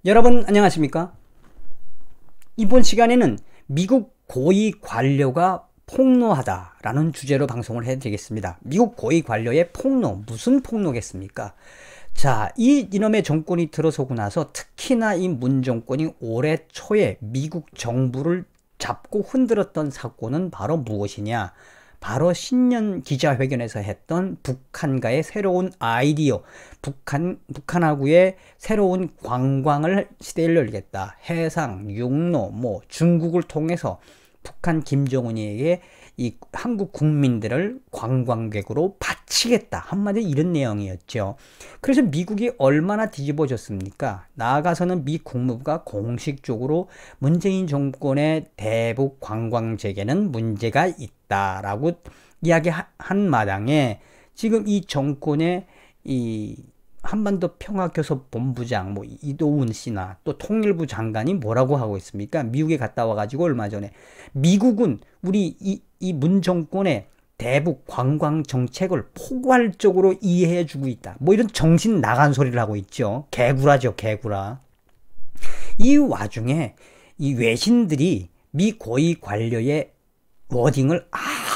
여러분 안녕하십니까? 이번 시간에는 미국 고위 관료가 폭로하다라는 주제로 방송을 해드리겠습니다. 미국 고위 관료의 폭로, 무슨 폭로겠습니까? 자, 이놈의 정권이 들어서고 나서 특히나 이 문 정권이 올해 초에 미국 정부를 잡고 흔들었던 사건은 바로 무엇이냐? 바로 신년 기자회견에서 했던 북한과의 새로운 아이디어, 북한하고의 새로운 관광을 시대를 열겠다. 해상, 육로, 중국을 통해서 북한 김정은이에게 이 한국 국민들을 관광객으로 바치겠다. 한마디로 이런 내용이었죠. 그래서 미국이 얼마나 뒤집어졌습니까? 나아가서는 미 국무부가 공식적으로 문재인 정권의 대북 관광 재개는 문제가 있다라고 이야기한 마당에 지금 이 정권의 이 한반도 평화교섭 본부장 이도훈 씨나 또 통일부 장관이 뭐라고 하고 있습니까? 미국에 갔다 와가지고 얼마 전에 미국은 우리 이 문 정권의 대북 관광 정책을 포괄적으로 이해해주고 있다. 이런 정신 나간 소리를 하고 있죠. 개구라죠, 개구라. 이 와중에 이 외신들이 미 고위 관료의 워딩을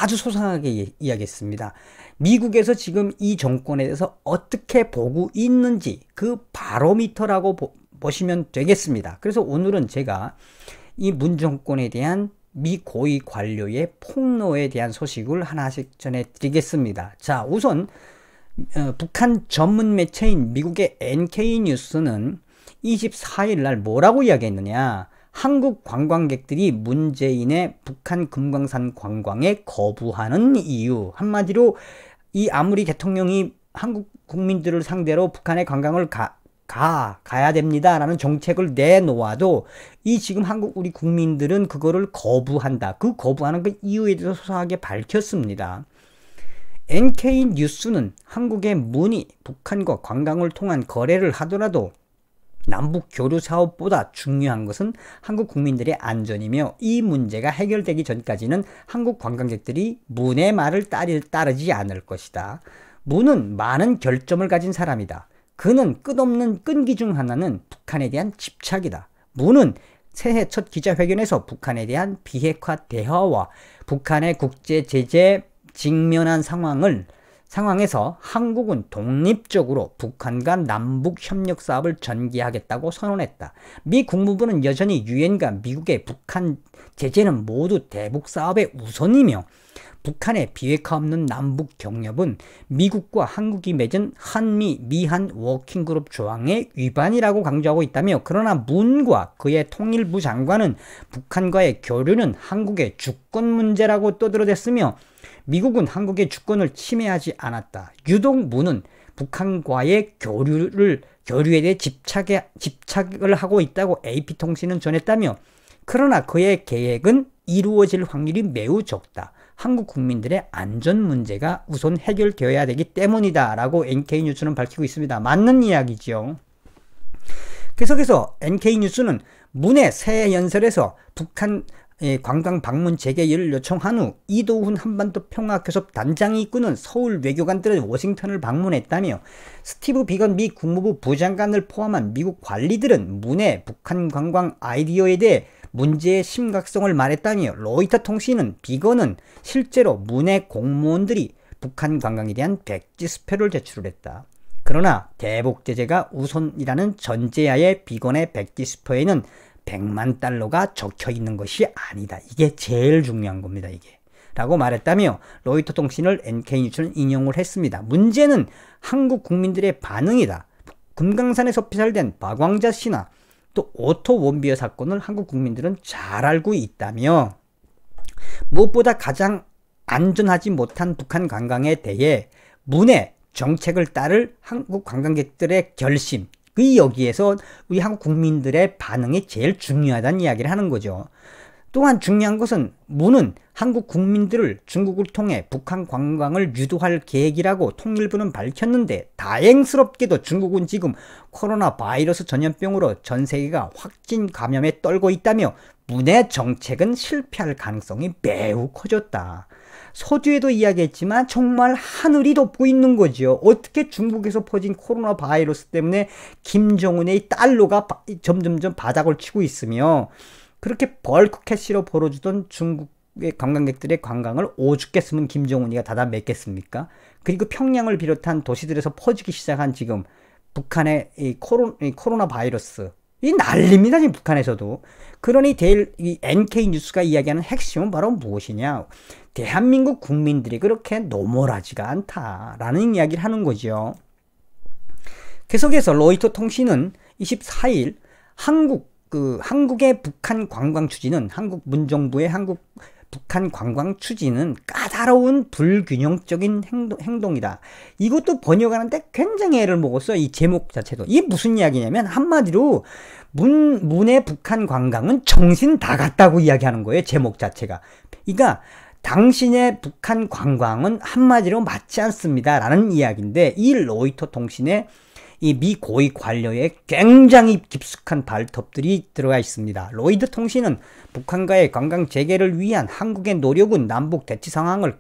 아주 소상하게 이야기했습니다. 미국에서 지금 이 정권에 대해서 어떻게 보고 있는지 그 바로미터라고 보시면 되겠습니다. 그래서 오늘은 제가 이 문 정권에 대한 미 고위 관료의 폭로에 대한 소식을 하나씩 전해드리겠습니다. 자, 우선 북한 전문 매체인 미국의 NK뉴스는 24일 날 뭐라고 이야기했느냐? 한국 관광객들이 문재인의 북한 금강산 관광에 거부하는 이유, 한마디로 이 아무리 대통령이 한국 국민들을 상대로 북한의 관광을 가야 됩니다 라는 정책을 내놓아도 이 지금 한국 우리 국민들은 그거를 거부한다. 그 거부하는 그 이유에 대해서 소상하게 밝혔습니다. NK뉴스는 한국의 문이 북한과 관광을 통한 거래를 하더라도 남북 교류 사업보다 중요한 것은 한국 국민들의 안전이며 이 문제가 해결되기 전까지는 한국 관광객들이 문의 말을 따르지 않을 것이다. 문은 많은 결점을 가진 사람이다. 그는 끝없는 끈기 중 하나는 북한에 대한 집착이다. 문은 새해 첫 기자회견에서 북한에 대한 비핵화 대화와 북한의 국제 제재 직면한 상황에서 한국은 독립적으로 북한과 남북 협력 사업을 전개하겠다고 선언했다. 미 국무부는 여전히 유엔과 미국의 북한 제재는 모두 대북 사업의 우선이며 북한의 비핵화 없는 남북 경협은 미국과 한국이 맺은 한미 미한 워킹그룹 조항의 위반이라고 강조하고 있다며, 그러나 문과 그의 통일부 장관은 북한과의 교류는 한국의 주권 문제라고 떠들어댔으며 미국은 한국의 주권을 침해하지 않았다. 유독 문은 북한과의 교류에 대해 집착을 하고 있다고 AP통신은 전했다며, 그러나 그의 계획은 이루어질 확률이 매우 적다. 한국 국민들의 안전 문제가 우선 해결되어야 되기 때문이다 라고 NK뉴스는 밝히고 있습니다. 맞는 이야기죠. 계속해서 NK뉴스는 문의 새해 연설에서 북한 관광 방문 재개를 요청한 후 이도훈 한반도 평화교섭 단장이 이끄는 서울 외교관들은 워싱턴을 방문했다며, 스티브 비건 미 국무부 부장관을 포함한 미국 관리들은 문의 북한 관광 아이디어에 대해 문제의 심각성을 말했다며, 로이터 통신은 비건은 실제로 문의 공무원들이 북한 관광에 대한 백지수표를 제출했다. 그러나 대북 제재가 우선이라는 전제하에 비건의 백지수표에는 100만 달러가 적혀 있는 것이 아니다. 이게 제일 중요한 겁니다. 이게. 라고 말했다며 로이터 통신을 NK뉴스는 인용을 했습니다. 문제는 한국 국민들의 반응이다. 금강산에서 피살된 박광자 씨나 또 오토 원비어 사건을 한국 국민들은 잘 알고 있다며, 무엇보다 가장 안전하지 못한 북한 관광에 대해 문의 정책을 따를 한국 관광객들의 결심, 여기에서 우리 한국 국민들의 반응이 제일 중요하다는 이야기를 하는 거죠. 또한 중요한 것은 문은 한국 국민들을 중국을 통해 북한 관광을 유도할 계획이라고 통일부는 밝혔는데, 다행스럽게도 중국은 지금 코로나 바이러스 전염병으로 전 세계가 확진 감염에 떨고 있다며 문의 정책은 실패할 가능성이 매우 커졌다. 서두에도 이야기했지만 정말 하늘이 덮고 있는 거죠. 어떻게 중국에서 퍼진 코로나 바이러스 때문에 김정은의 달러가 점점점 바닥을 치고 있으며 그렇게 벌크 캐시로 벌어주던 중국의 관광객들의 관광을 오죽겠으면 김정은이가 닫아 맺겠습니까? 그리고 평양을 비롯한 도시들에서 퍼지기 시작한 지금 북한의 이 코로나 바이러스 이 난립니다. 지금 북한에서도. 그러니 이 NK 뉴스가 이야기하는 핵심은 바로 무엇이냐? 대한민국 국민들이 그렇게 노멀하지가 않다라는 이야기를 하는 거죠. 계속해서 로이터 통신은 24일 한국의 북한 관광 추진은 한국 문정부의 북한 관광 추진은 까다로운 불균형적인 행동이다. 이것도 번역하는데 굉장히 애를 먹었어요. 이 제목 자체도. 이게 무슨 이야기냐면 한마디로 문의 북한 관광은 정신 다 갔다고 이야기하는 거예요. 제목 자체가. 그러니까 당신의 북한 관광은 한마디로 맞지 않습니다. 라는 이야기인데 이 로이터 통신의 이 미 고위 관료의 굉장히 깊숙한 발톱들이 들어가 있습니다. 로이터 통신은 북한과의 관광 재개를 위한 한국의 노력은 남북 대치 상황을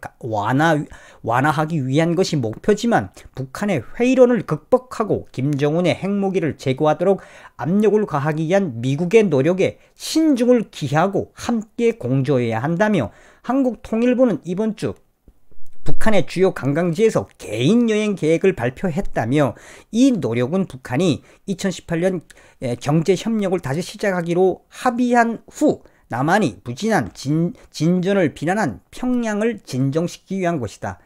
완화하기 위한 것이 목표지만 북한의 회의론을 극복하고 김정은의 핵무기를 제거하도록 압력을 가하기 위한 미국의 노력에 신중을 기하고 함께 공조해야 한다며 한국통일부는 이번 주 북한의 주요 관광지에서 개인 여행 계획을 발표했다며 이 노력은 북한이 2018년 경제 협력을 다시 시작하기로 합의한 후 남한이 부진한 진전을 비난한 평양을 진정시키기 위한 것이다.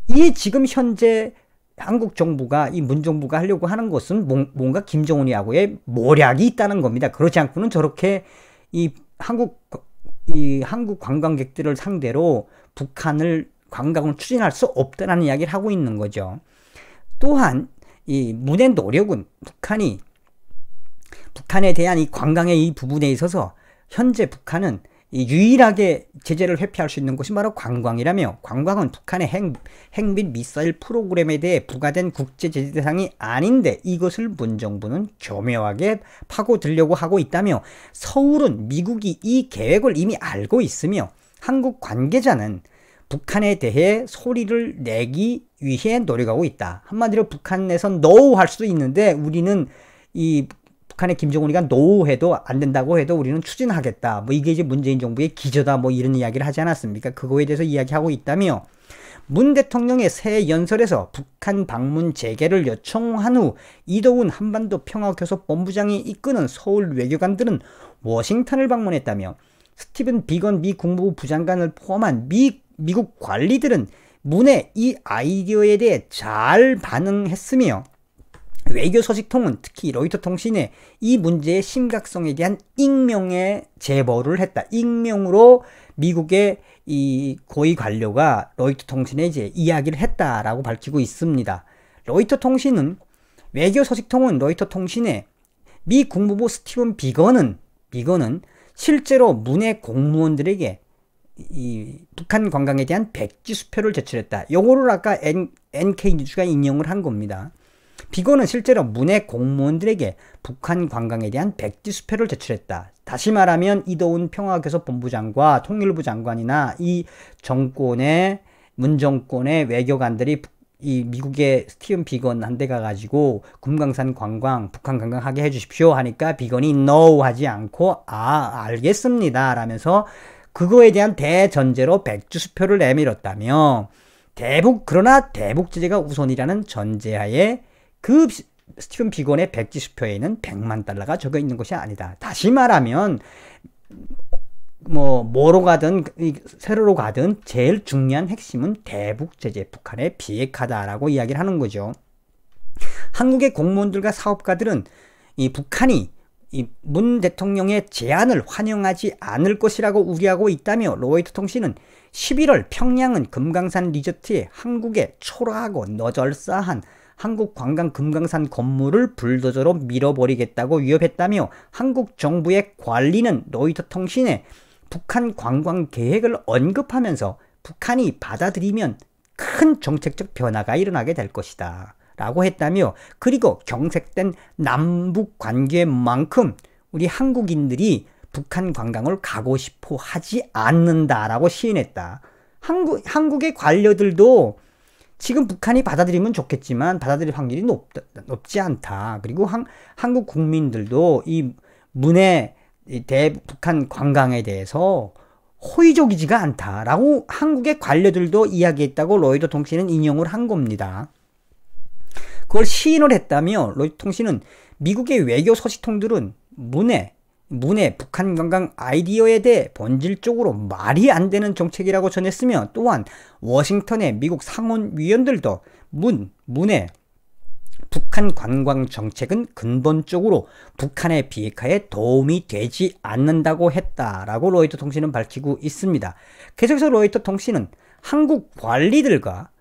이 지금 현재 한국 정부가 이 문정부가 하려고 하는 것은 뭔가 김정은이하고의 모략이 있다는 겁니다. 그렇지 않고는 저렇게 이 한국 관광객들을 상대로 북한을 관광을 추진할 수 없다는 이야기를 하고 있는 거죠. 또한 이 문의 노력은 북한에 대한 이 관광의 이 부분에 있어서 현재 북한은 유일하게 제재를 회피할 수 있는 것이 바로 관광이라며 관광은 북한의 핵 및 미사일 프로그램에 대해 부과된 국제 제재 대상이 아닌데 이것을 문정부는 교묘하게 파고들려고 하고 있다며 서울은 미국이 이 계획을 이미 알고 있으며 한국 관계자는 북한에 대해 소리를 내기 위해 노력하고 있다. 한마디로 북한에선 노할 수도 있는데 우리는 이 북한의 김정은이가 노해도 안 된다고 해도 우리는 추진하겠다. 뭐 이게 이제 문재인 정부의 기저다. 뭐 이런 이야기를 하지 않았습니까? 그거에 대해서 이야기하고 있다며 문 대통령의 새 연설에서 북한 방문 재개를 요청한 후 이도훈 한반도 평화교섭 본부장이 이끄는 서울 외교관들은 워싱턴을 방문했다며 스티븐 비건 미 국무부 부장관을 포함한 미국 관리들은 문의 이 아이디어에 대해 잘 반응했으며 외교소식통은 특히 로이터 통신에 이 문제의 심각성에 대한 익명의 제보를 했다. 익명으로 미국의 이 고위 관료가 로이터 통신에 이제 이야기를 했다라고 밝히고 있습니다. 로이터 통신은 외교소식통은 로이터 통신에 미 국무부 스티븐 비건은 실제로 문의 공무원들에게 이 북한 관광에 대한 백지 수표를 제출했다. 요거를 아까 NK 뉴스가 인용을 한 겁니다. 비건은 실제로 문의 공무원들에게 북한 관광에 대한 백지 수표를 제출했다. 다시 말하면 이도훈 평화교섭본부장과 통일부 장관이나 이 정권의 문정권의 외교관들이 이 미국의 스티븐 비건한테 가가지고 금강산 관광, 북한 관광하게 해주십시오 하니까 비건이 no 하지 않고 알겠습니다 라면서 그거에 대한 대전제로 백지 수표를 내밀었다며 그러나 대북 제재가 우선이라는 전제하에 그 스티븐 비건의 백지 수표에는 100만 달러가 적혀 있는 것이 아니다. 다시 말하면 뭐로 가든 세로로 가든 제일 중요한 핵심은 대북 제재, 북한에 비핵화다라고 이야기를 하는 거죠. 한국의 공무원들과 사업가들은 이 북한이 이 문 대통령의 제안을 환영하지 않을 것이라고 우려하고 있다며 로이터 통신은 11월 평양은 금강산 리조트에 한국의 초라하고 너절사한 한국 관광 금강산 건물을 불도저로 밀어버리겠다고 위협했다며 한국 정부의 관리는 로이터 통신에 북한 관광 계획을 언급하면서 북한이 받아들이면 큰 정책적 변화가 일어나게 될 것이다 라고 했다며 그리고 경색된 남북 관계만큼 우리 한국인들이 북한 관광을 가고 싶어 하지 않는다라고 시인했다. 한국의 관료들도 지금 북한이 받아들이면 좋겠지만 받아들일 확률이 높지 않다. 그리고 한국 국민들도 이 대북한 관광에 대해서 호의적이지가 않다라고 한국의 관료들도 이야기했다고 로이터 통신은 인용을 한 겁니다. 그걸 시인을 했다며 로이터 통신은 미국의 외교 소식통들은 문해 북한 관광 아이디어에 대해 본질적으로 말이 안 되는 정책이라고 전했으며, 또한 워싱턴의 미국 상원위원들도 문해 북한 관광 정책은 근본적으로 북한의 비핵화에 도움이 되지 않는다고 했다라고 로이터 통신은 밝히고 있습니다. 계속해서 로이터 통신은 한국 관리들과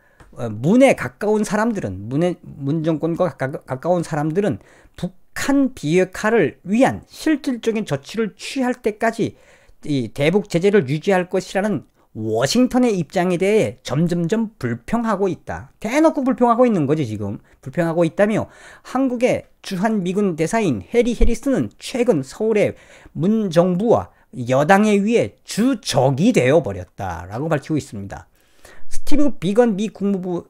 문에 가까운 사람들은, 문 정권과 가까운 사람들은 북한 비핵화를 위한 실질적인 조치를 취할 때까지 이 대북 제재를 유지할 것이라는 워싱턴의 입장에 대해 점점점 불평하고 있다. 대놓고 불평하고 있는 거지. 지금 불평하고 있다며, 한국의 주한 미군 대사인 해리 해리스는 최근 서울의 문 정부와 여당에 의해 주적이 되어버렸다라고 밝히고 있습니다. 스티브 비건 미 국무부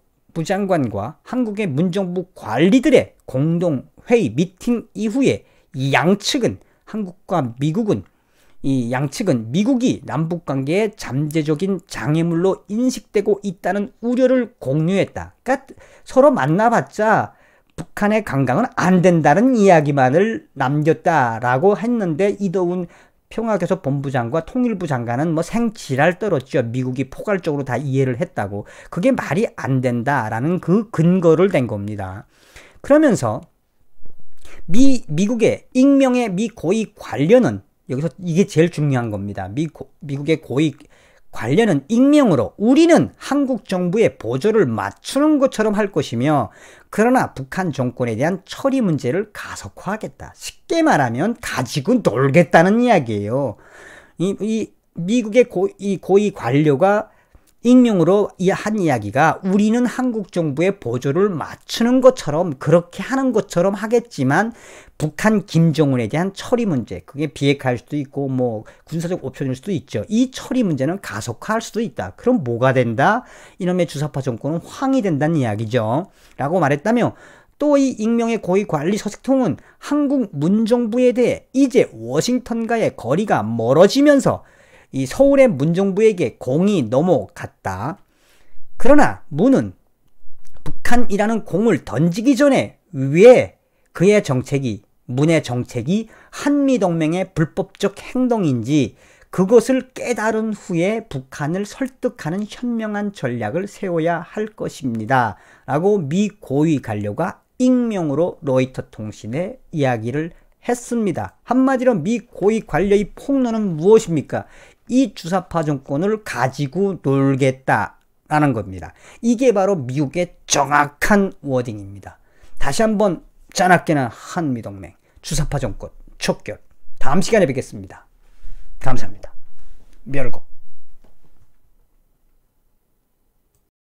장관과 한국의 문정부 관리들의 공동회의 미팅 이후에 양측은 미국이 남북관계의 잠재적인 장애물로 인식되고 있다는 우려를 공유했다. 그러니까 서로 만나봤자 북한의 관광은 안 된다는 이야기만을 남겼다라고 했는데, 이더운 평화교섭본부장과 통일부 장관은 뭐 생지랄 떨었죠. 미국이 포괄적으로 다 이해를 했다고. 그게 말이 안 된다라는 그 근거를 댄 겁니다. 그러면서 미국의 익명의 미 고위 관련은, 여기서 이게 제일 중요한 겁니다. 미국의 고위 관련은 익명으로 우리는 한국 정부의 보조를 맞추는 것처럼 할 것이며, 그러나 북한 정권에 대한 처리 문제를 가속화하겠다. 쉽게 말하면 가지고 놀겠다는 이야기예요. 미국의 고위 관료가 익명으로 한 이야기가 우리는 한국 정부의 보조를 맞추는 것처럼, 그렇게 하는 것처럼 하겠지만 북한 김정은에 대한 처리 문제, 그게 비핵화할 수도 있고 뭐 군사적 옵션일 수도 있죠. 이 처리 문제는 가속화할 수도 있다. 그럼 뭐가 된다? 이놈의 주사파 정권은 황이 된다는 이야기죠. 라고 말했다며, 또 이 익명의 고위 관리 소식통은 한국 문정부에 대해 이제 워싱턴과의 거리가 멀어지면서 이 서울의 문정부에게 공이 넘어갔다. 그러나 문은 북한이라는 공을 던지기 전에 왜 문의 정책이 한미동맹의 불법적 행동인지 그것을 깨달은 후에 북한을 설득하는 현명한 전략을 세워야 할 것입니다. 라고 미 고위 관료가 익명으로 로이터 통신에 이야기를 했습니다. 한마디로 미 고위 관료의 폭로는 무엇입니까? 이 주사파 정권을 가지고 놀겠다라는 겁니다. 이게 바로 미국의 정확한 워딩입니다. 다시 한번 짜납게나 한미동맹, 주사파 정권 촉결. 다음 시간에 뵙겠습니다. 감사합니다. 멸고.